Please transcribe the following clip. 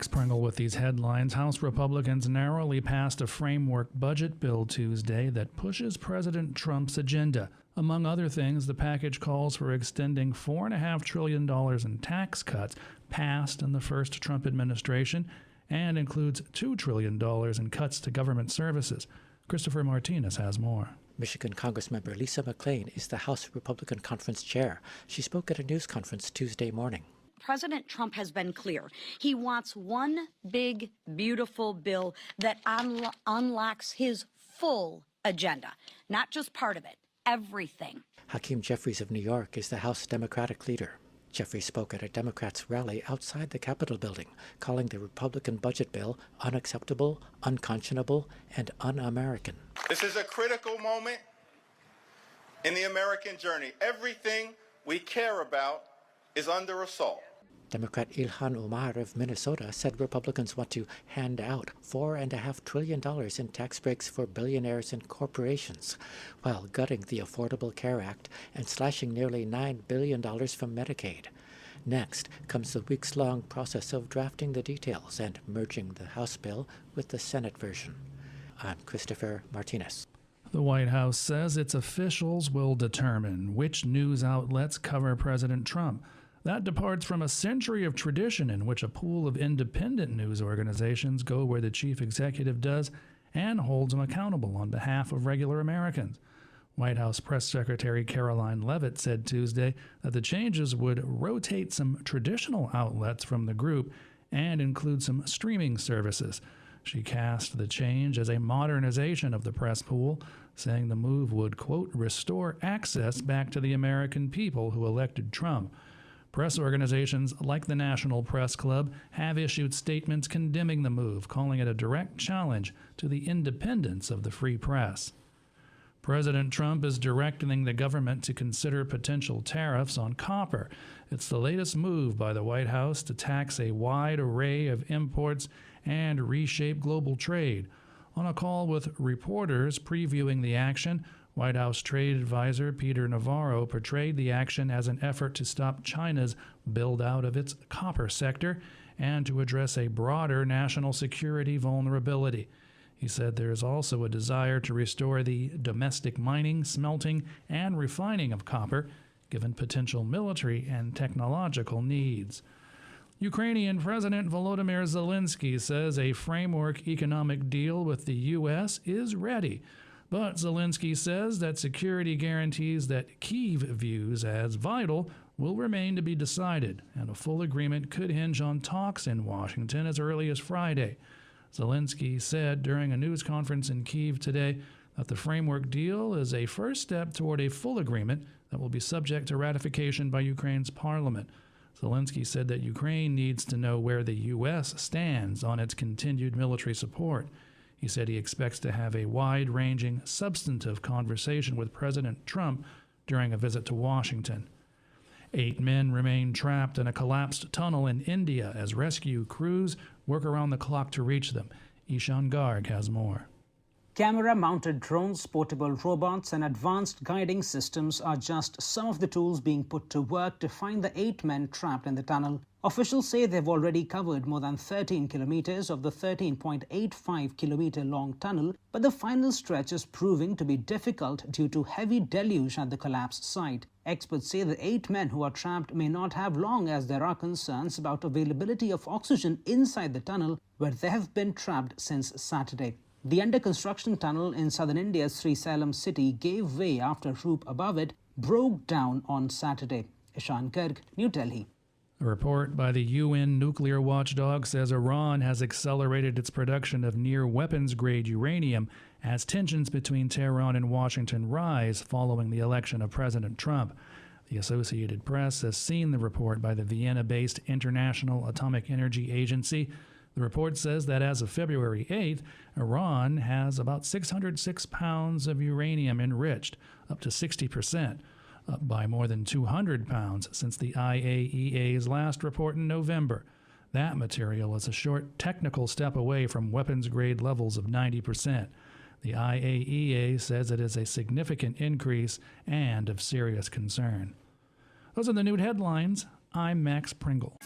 Max Pringle with these headlines. House Republicans narrowly passed a framework budget bill Tuesday that pushes President Trump's agenda. Among other things, the package calls for extending $4.5 trillion in tax cuts passed in the first Trump administration and includes $2 trillion in cuts to government services. Christopher Martinez has more. Michigan Congressmember Lisa McClain is the House Republican Conference chair. She spoke at a news conference Tuesday morning. President Trump has been clear. He wants one big, beautiful bill that unlocks his full agenda, not just part of it, everything. Hakeem Jeffries of New York is the House Democratic leader. Jeffries spoke at a Democrats' rally outside the Capitol building, calling the Republican budget bill unacceptable, unconscionable, and un-American. This is a critical moment in the American journey. Everything we care about is under assault. Democrat Ilhan Omar of Minnesota said Republicans want to hand out $4.5 trillion in tax breaks for billionaires and corporations, while gutting the Affordable Care Act and slashing nearly $9 billion from Medicaid. Next comes the weeks-long process of drafting the details and merging the House bill with the Senate version. I'm Christopher Martinez. The White House says its officials will determine which news outlets cover President Trump. That departs from a century of tradition in which a pool of independent news organizations go where the chief executive does and holds them accountable on behalf of regular Americans. White House Press Secretary Caroline Leavitt said Tuesday that the changes would rotate some traditional outlets from the group and include some streaming services. She cast the change as a modernization of the press pool, saying the move would, quote, restore access back to the American people who elected Trump. Press organizations like the National Press Club have issued statements condemning the move, calling it a direct challenge to the independence of the free press. President Trump is directing the government to consider potential tariffs on copper. It's the latest move by the White House to tax a wide array of imports and reshape global trade. On a call with reporters previewing the action, White House trade advisor Peter Navarro portrayed the action as an effort to stop China's build-out of its copper sector and to address a broader national security vulnerability. He said there is also a desire to restore the domestic mining, smelting, and refining of copper, given potential military and technological needs. Ukrainian President Volodymyr Zelensky says a framework economic deal with the U.S. is ready. But Zelensky says that security guarantees that Kyiv views as vital will remain to be decided, and a full agreement could hinge on talks in Washington as early as Friday. Zelensky said during a news conference in Kyiv today that the framework deal is a first step toward a full agreement that will be subject to ratification by Ukraine's parliament. Zelensky said that Ukraine needs to know where the U.S. stands on its continued military support. He said he expects to have a wide-ranging, substantive conversation with President Trump during a visit to Washington. 8 men remain trapped in a collapsed tunnel in India as rescue crews work around the clock to reach them. Ishan Garg has more. Camera-mounted drones, portable robots, and advanced guiding systems are just some of the tools being put to work to find the 8 men trapped in the tunnel. Officials say they've already covered more than 13 kilometers of the 13.85-kilometer-long tunnel, but the final stretch is proving to be difficult due to heavy deluge at the collapsed site. Experts say the 8 men who are trapped may not have long, as there are concerns about availability of oxygen inside the tunnel, where they have been trapped since Saturday. The under-construction tunnel in southern India's Sri Salem city gave way after a roof above it broke down on Saturday. Ishan Garg, New Delhi. A report by the UN nuclear watchdog says Iran has accelerated its production of near-weapons-grade uranium as tensions between Tehran and Washington rise following the election of President Trump. The Associated Press has seen the report by the Vienna-based International Atomic Energy Agency. The report says that as of February 8th, Iran has about 606 pounds of uranium enriched, up to 60%, up by more than 200 pounds since the IAEA's last report in November. That material is a short technical step away from weapons-grade levels of 90%. The IAEA says it is a significant increase and of serious concern. Those are the new headlines. I'm Max Pringle.